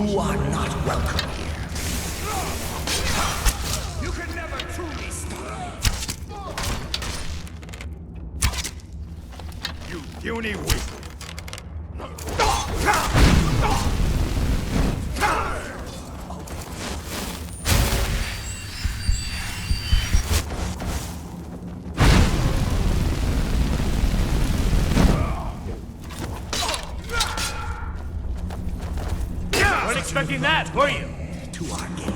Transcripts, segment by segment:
You are not welcome here. You can never truly stop me. You puny weak. Weren't expecting that, were you? To our game.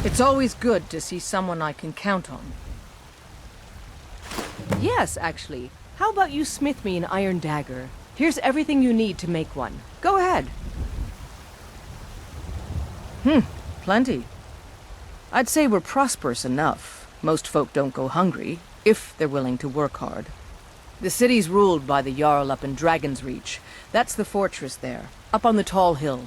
It's always good to see someone I can count on. Yes, actually. How about you smith me an iron dagger? Here's everything you need to make one. Go ahead. Plenty. I'd say we're prosperous enough. Most folk don't go hungry, if they're willing to work hard. The city's ruled by the Jarl up in Dragon's Reach. That's the fortress there, up on the tall hill.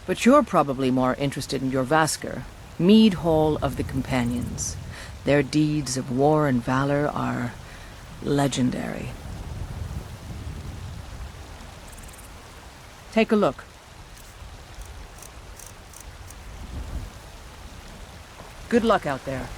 But you're probably more interested in your Vasker, Mead Hall of the Companions. Their deeds of war and valor are legendary. Take a look. Good luck out there.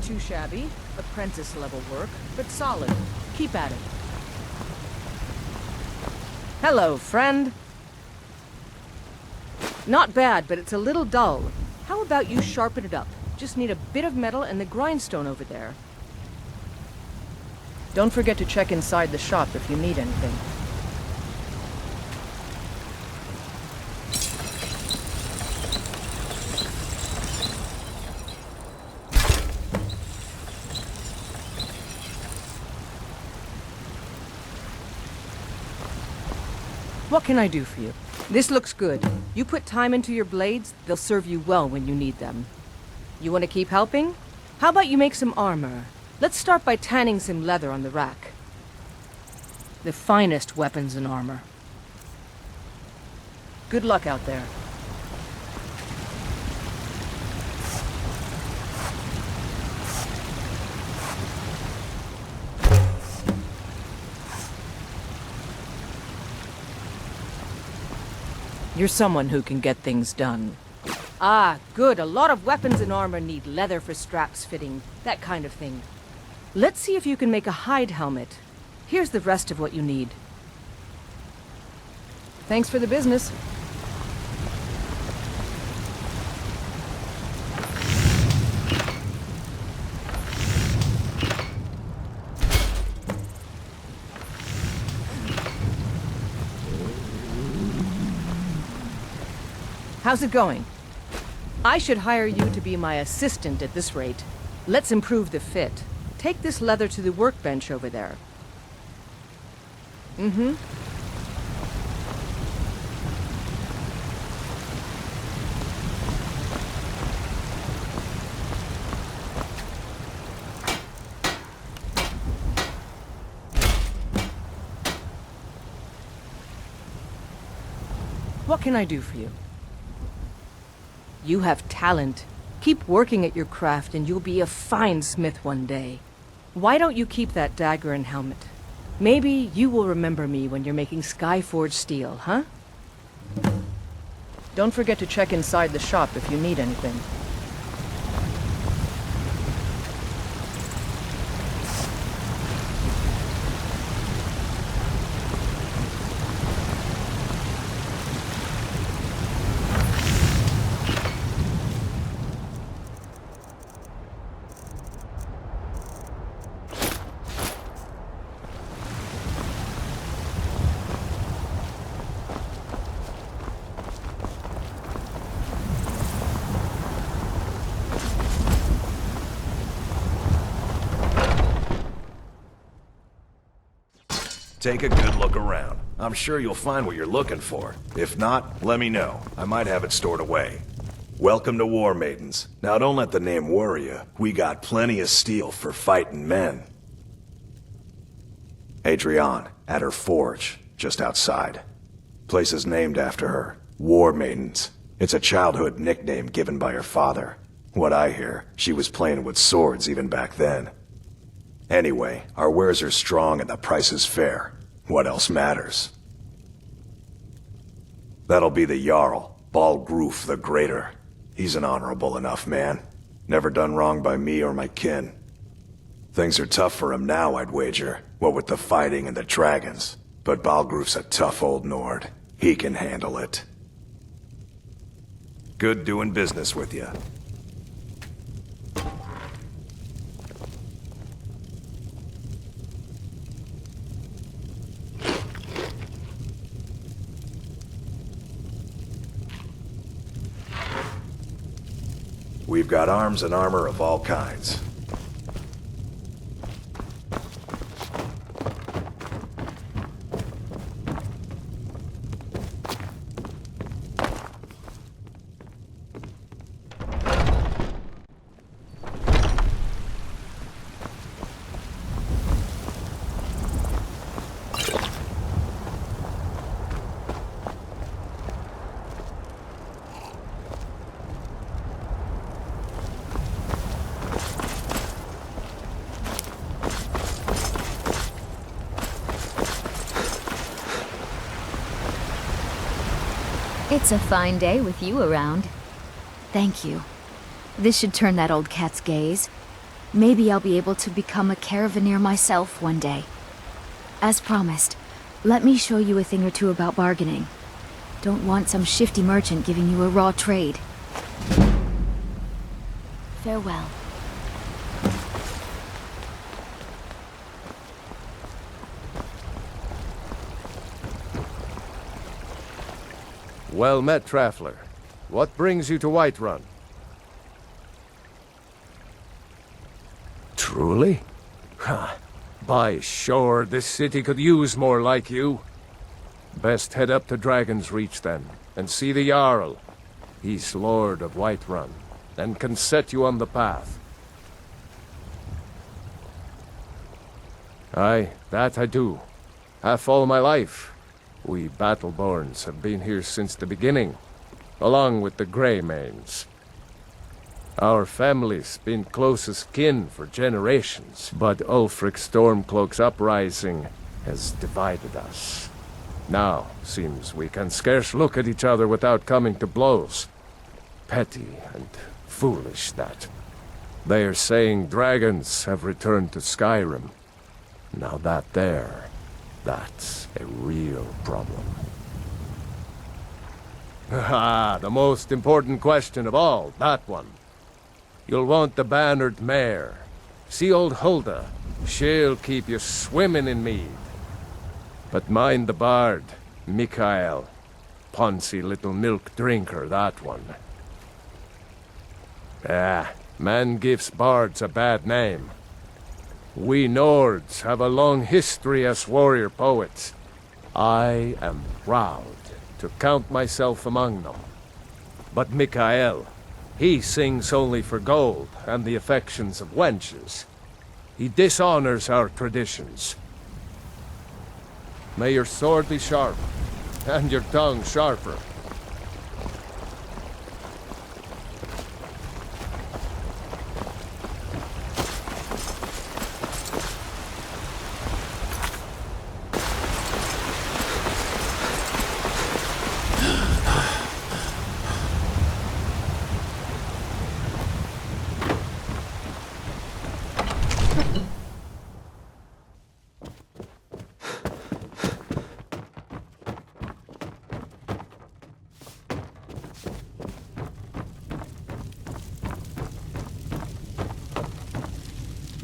Too shabby. Apprentice-level work, but solid. Keep at it. Hello, friend. Not bad, but it's a little dull. How about you sharpen it up? Just need a bit of metal and the grindstone over there. Don't forget to check inside the shop if you need anything. What can I do for you? This looks good. You put time into your blades, they'll serve you well when you need them. You want to keep helping? How about you make some armor? Let's start by tanning some leather on the rack. The finest weapons and armor. Good luck out there. You're someone who can get things done. Ah, good. A lot of weapons and armor need leather for straps fitting, that kind of thing. Let's see if you can make a hide helmet. Here's the rest of what you need. Thanks for the business. How's it going? I should hire you to be my assistant at this rate. Let's improve the fit. Take this leather to the workbench over there. What can I do for you? You have talent. Keep working at your craft and you'll be a fine smith one day. Why don't you keep that dagger and helmet? Maybe you will remember me when you're making Skyforged steel, huh? Don't forget to check inside the shop if you need anything. Take a good look around. I'm sure you'll find what you're looking for. If not, let me know. I might have it stored away. Welcome to War Maidens. Now don't let the name worry you. We got plenty of steel for fighting men. Adrienne, at her forge, just outside. Place is named after her. War Maidens. It's a childhood nickname given by her father. What I hear, she was playing with swords even back then. Anyway, our wares are strong and the price is fair. What else matters? That'll be the Jarl, Balgruf the Greater. He's an honorable enough man. Never done wrong by me or my kin. Things are tough for him now, I'd wager. What with the fighting and the dragons. But Balgruf's a tough old Nord. He can handle it. Good doing business with you. We've got arms and armor of all kinds. It's a fine day with you around. Thank you. This should turn that old cat's gaze. Maybe I'll be able to become a caravaneer myself one day. As promised, let me show you a thing or two about bargaining. Don't want some shifty merchant giving you a raw trade. Farewell. Well met, Traveler. What brings you to Whiterun? Truly? Ha! By shore, this city could use more like you. Best head up to Dragon's Reach then, and see the Jarl. He's Lord of Whiterun, and can set you on the path. Aye, that I do. Half all my life. We Battleborns have been here since the beginning, along with the Greymanes. Our family's been close as kin for generations, but Ulfric Stormcloak's uprising has divided us. Now, seems we can scarce look at each other without coming to blows. Petty and foolish, that. They are saying dragons have returned to Skyrim. Now that's a real problem. Ah, the most important question of all, that one. You'll want the bannered mare. See old Hulda. She'll keep you swimming in mead. But mind the bard, Mikael. Poncy little milk drinker, that one. Ah, man gives bards a bad name. We Nords have a long history as warrior poets. I am proud to count myself among them. But Mikael, he sings only for gold and the affections of wenches. He dishonors our traditions. May your sword be sharp, and your tongue sharper.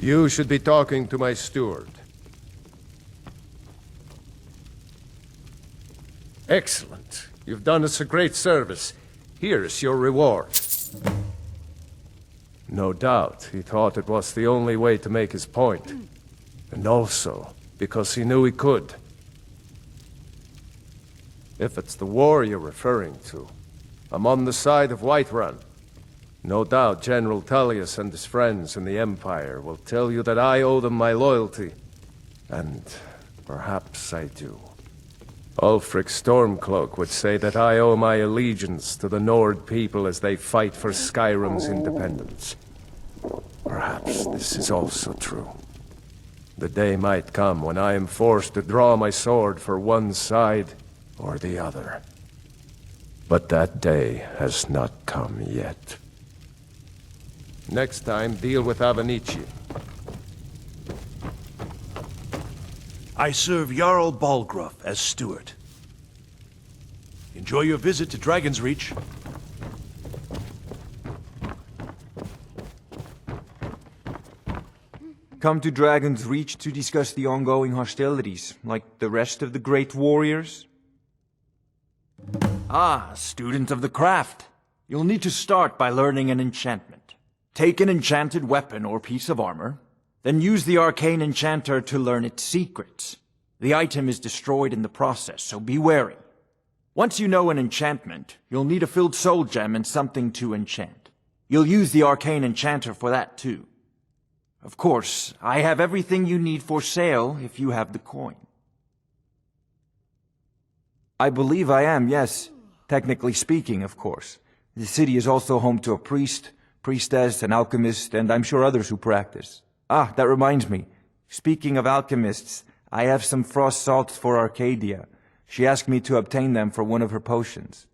You should be talking to my steward. Excellent. You've done us a great service. Here's your reward. No doubt, he thought it was the only way to make his point. And also, because he knew he could. If it's the war you're referring to, I'm on the side of Whiterun. No doubt General Tullius and his friends in the Empire will tell you that I owe them my loyalty. And perhaps I do. Ulfric Stormcloak would say that I owe my allegiance to the Nord people as they fight for Skyrim's independence. Perhaps this is also true. The day might come when I am forced to draw my sword for one side or the other. But that day has not come yet. Next time, deal with Avenici. I serve Jarl Balgruuf as steward. Enjoy your visit to Dragon's Reach. Come to Dragon's Reach to discuss the ongoing hostilities, like the rest of the great warriors? Ah, student of the craft. You'll need to start by learning an enchantment. Take an enchanted weapon or piece of armor, then use the arcane enchanter to learn its secrets. The item is destroyed in the process, so be wary. Once you know an enchantment, you'll need a filled soul gem and something to enchant. You'll use the arcane enchanter for that too. Of course, I have everything you need for sale if you have the coin. I believe I am, yes. Technically speaking, of course. The city is also home to a priest, priestess, an alchemist, and I'm sure others who practice. Ah, that reminds me. Speaking of alchemists, I have some frost salts for Arcadia. She asked me to obtain them for one of her potions.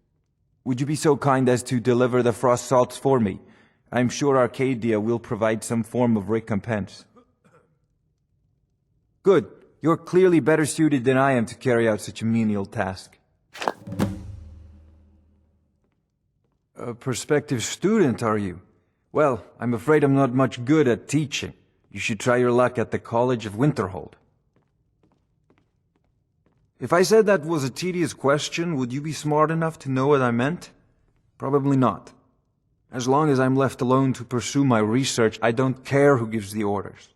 Would you be so kind as to deliver the frost salts for me? I'm sure Arcadia will provide some form of recompense. Good. You're clearly better suited than I am to carry out such a menial task. A prospective student, are you? Well, I'm afraid I'm not much good at teaching. You should try your luck at the College of Winterhold. If I said that was a tedious question, would you be smart enough to know what I meant? Probably not. As long as I'm left alone to pursue my research, I don't care who gives the orders.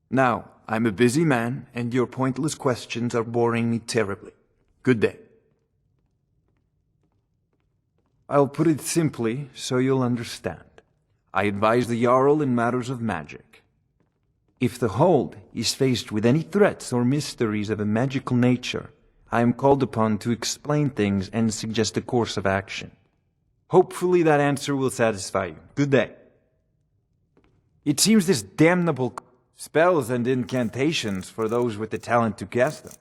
Now, I'm a busy man, and your pointless questions are boring me terribly. Good day. I'll put it simply, so you'll understand. I advise the Jarl in matters of magic. If the Hold is faced with any threats or mysteries of a magical nature, I am called upon to explain things and suggest a course of action. Hopefully that answer will satisfy you. Good day. It seems this damnable spells and incantations for those with the talent to cast them.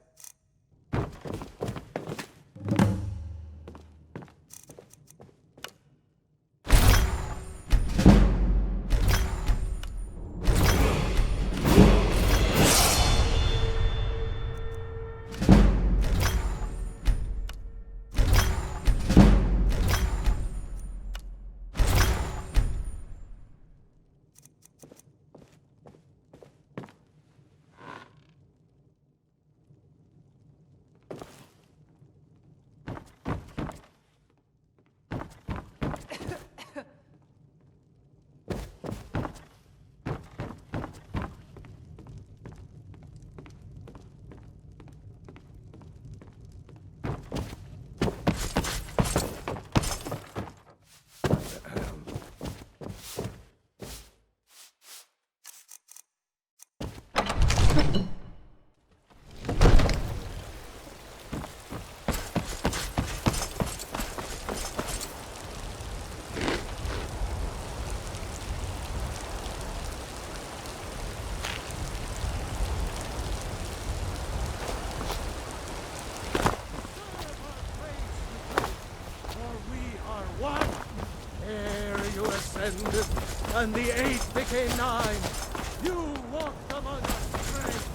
And the 8 became 9. You walked among us straight.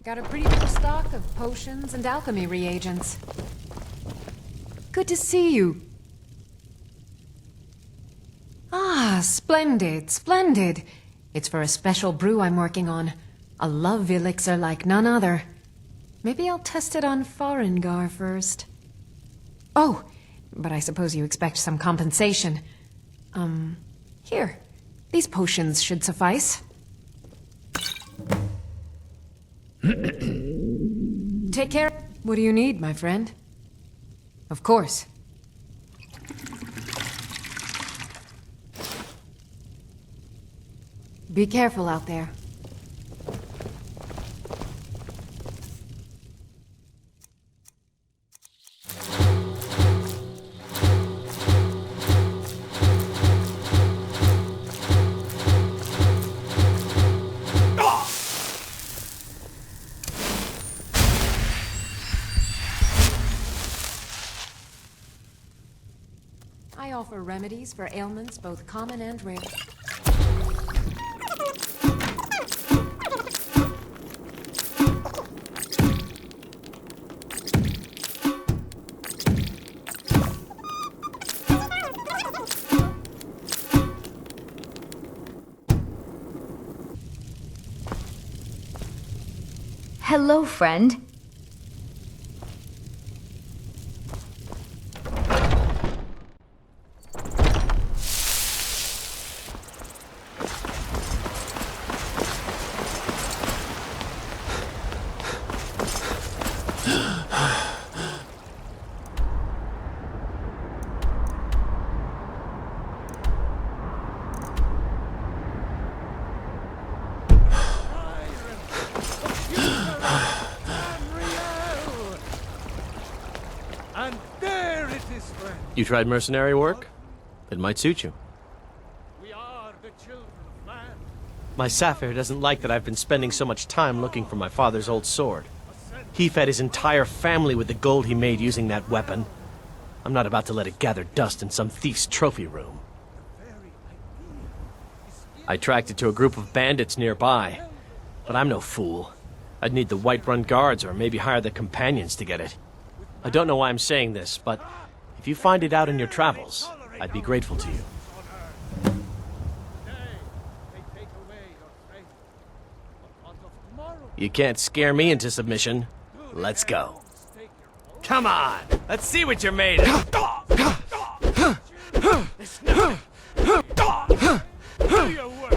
Got a pretty full stock of potions and alchemy reagents. Good to see you. Ah, splendid, splendid. It's for a special brew I'm working on. A love elixir like none other. Maybe I'll test it on Farengar first. Oh, but I suppose you expect some compensation. Here. These potions should suffice. Take care. What do you need, my friend? Of course. Be careful out there. I offer remedies for ailments both common and rare. Hello, friend. And there it is, friend. You tried mercenary work? It might suit you. We are the children of man. My Sapphire doesn't like that I've been spending so much time looking for my father's old sword. He fed his entire family with the gold he made using that weapon. I'm not about to let it gather dust in some thief's trophy room. I tracked it to a group of bandits nearby, but I'm no fool. I'd need the Whiterun guards or maybe hire the companions to get it. I don't know why I'm saying this, but if you find it out in your travels, I'd be grateful to you. You can't scare me into submission. Let's go. Come on! Let's see what you're made of! Do your work.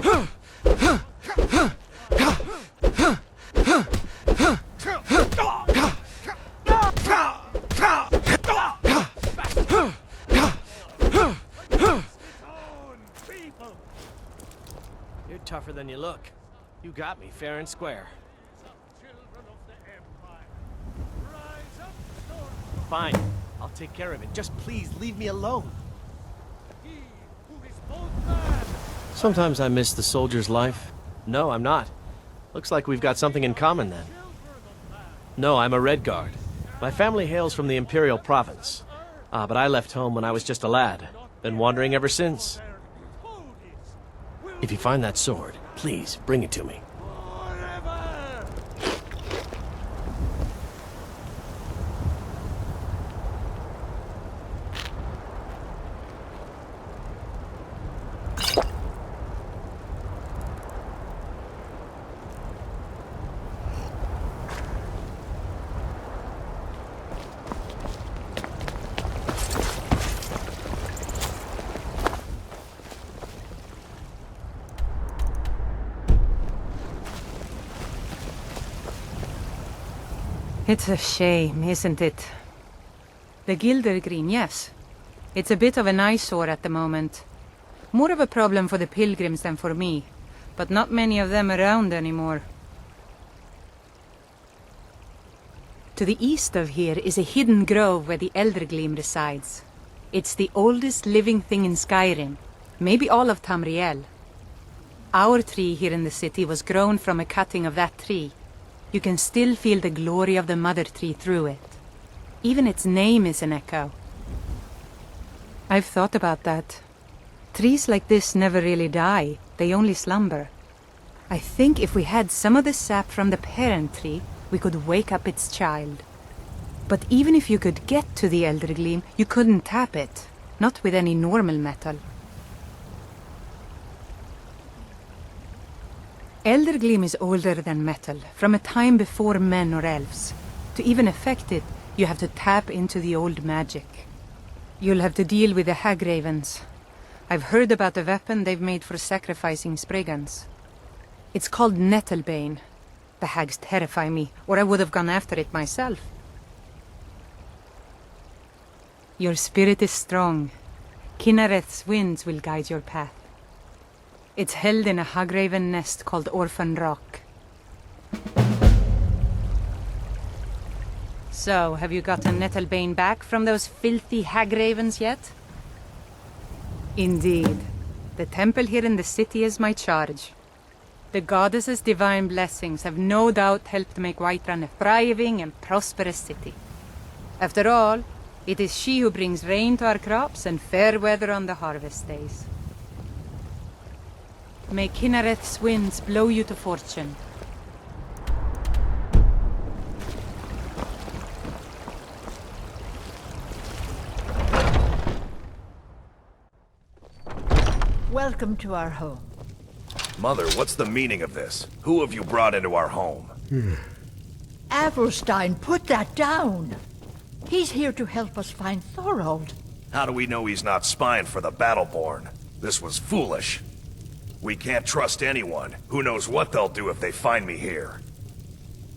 You're tougher than you look. You got me fair and square. Children of the Empire. Rise up, Storm. Fine. I'll take care of it. Just please leave me alone. He who is both man. Sometimes I miss the soldier's life. No, I'm not. Looks like we've got something in common then. No, I'm a Red Guard. My family hails from the Imperial Province. But I left home when I was just a lad. Been wandering ever since. If you find that sword, please bring it to me. Forever. It's a shame, isn't it? The Gilder Green, yes. It's a bit of an eyesore at the moment. More of a problem for the pilgrims than for me, but not many of them around anymore. To the east of here is a hidden grove where the Eldergleam resides. It's the oldest living thing in Skyrim, maybe all of Tamriel. Our tree here in the city was grown from a cutting of that tree. You can still feel the glory of the mother tree through it. Even its name is an echo. I've thought about that. Trees like this never really die, they only slumber. I think if we had some of the sap from the parent tree, we could wake up its child. But even if you could get to the Elder Gleam, you couldn't tap it. Not with any normal metal. Elder Gleam is older than metal, from a time before men or elves. To even affect it, you have to tap into the old magic. You'll have to deal with the Hag Ravens. I've heard about the weapon they've made for sacrificing Spriggans. It's called Nettlebane. The hags terrify me, or I would have gone after it myself. Your spirit is strong. Kinnereth's winds will guide your path. It's held in a Hagraven nest called Orphan Rock. So, have you gotten Nettlebane back from those filthy Hagravens yet? Indeed. The temple here in the city is my charge. The goddess's divine blessings have no doubt helped make Whiterun a thriving and prosperous city. After all, it is she who brings rain to our crops and fair weather on the harvest days. May Kinnereth's winds blow you to fortune. Welcome to our home. Mother, what's the meaning of this? Who have you brought into our home? Avrstein, put that down. He's here to help us find Thorold. How do we know he's not spying for the Battleborn? This was foolish. We can't trust anyone. Who knows what they'll do if they find me here?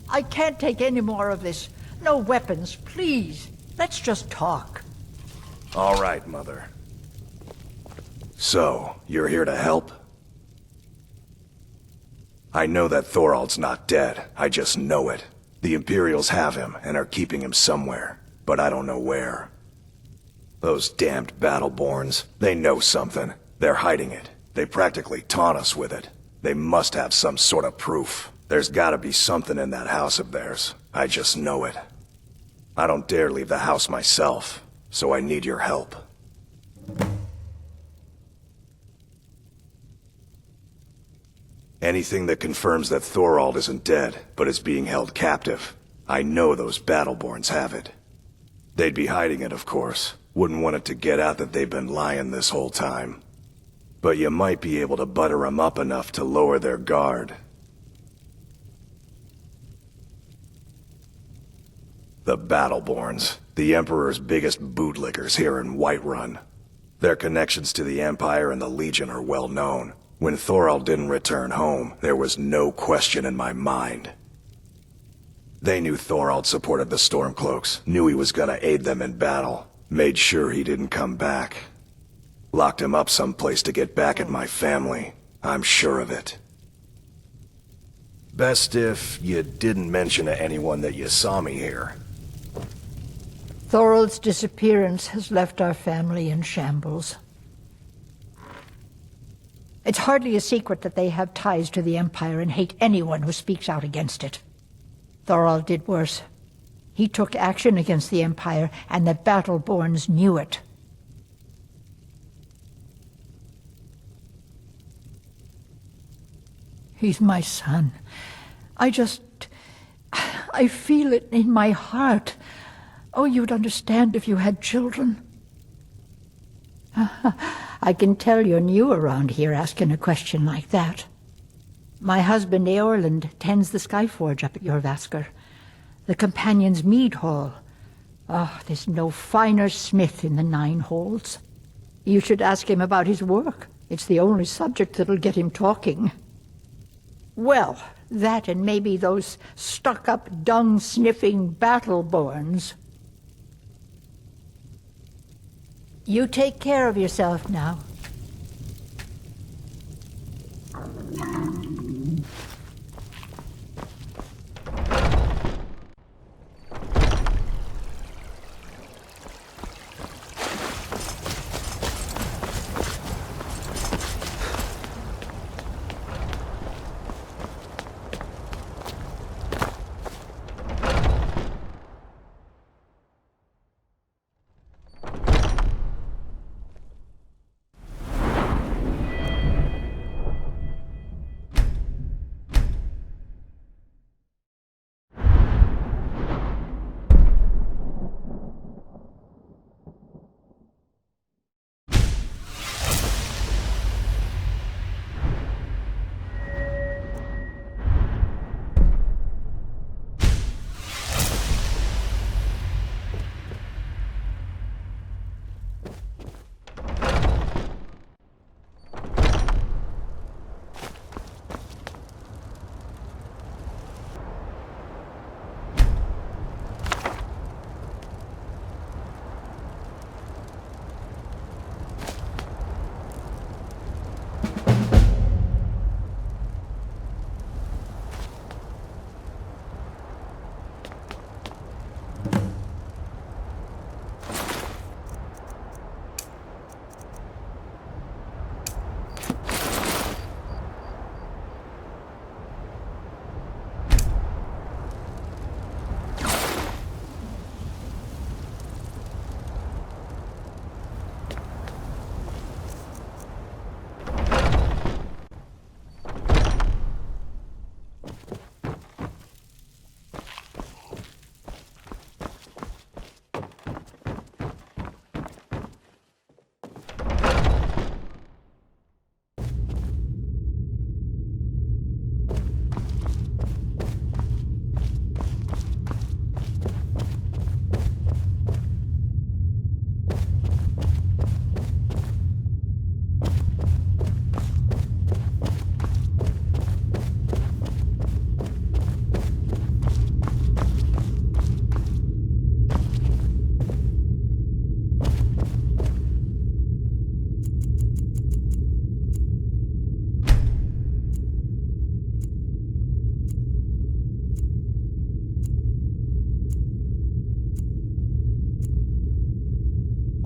I can't take any more of this. No weapons, please. Let's just talk. All right, Mother. So, you're here to help? I know that Thorald's not dead. I just know it. The Imperials have him and are keeping him somewhere, but I don't know where. Those damned Battleborns, they know something. They're hiding it. They practically taunt us with it. They must have some sort of proof. There's gotta be something in that house of theirs. I just know it. I don't dare leave the house myself, so I need your help. Anything that confirms that Thorald isn't dead, but is being held captive. I know those Battleborns have it. They'd be hiding it, of course. Wouldn't want it to get out that they've been lying this whole time. But you might be able to butter them up enough to lower their guard. The Battleborns, the Emperor's biggest bootlickers here in Whiterun. Their connections to the Empire and the Legion are well known. When Thorald didn't return home, there was no question in my mind. They knew Thorald supported the Stormcloaks, knew he was gonna aid them in battle, made sure he didn't come back. Locked him up someplace to get back at my family. I'm sure of it. Best if you didn't mention to anyone that you saw me here. Thorold's disappearance has left our family in shambles. It's hardly a secret that they have ties to the Empire and hate anyone who speaks out against it. Thorold did worse. He took action against the Empire, and the Battleborns knew it. He's my son. I feel it in my heart. Oh, you'd understand if you had children. I can tell you're new around here asking a question like that. My husband Eorland tends the Skyforge up at Jorvaskr, the Companion's Mead Hall. Oh, there's no finer smith in the Nine Halls. You should ask him about his work. It's the only subject that'll get him talking. Well, that and maybe those stuck-up, dung-sniffing Battleborns. You take care of yourself now.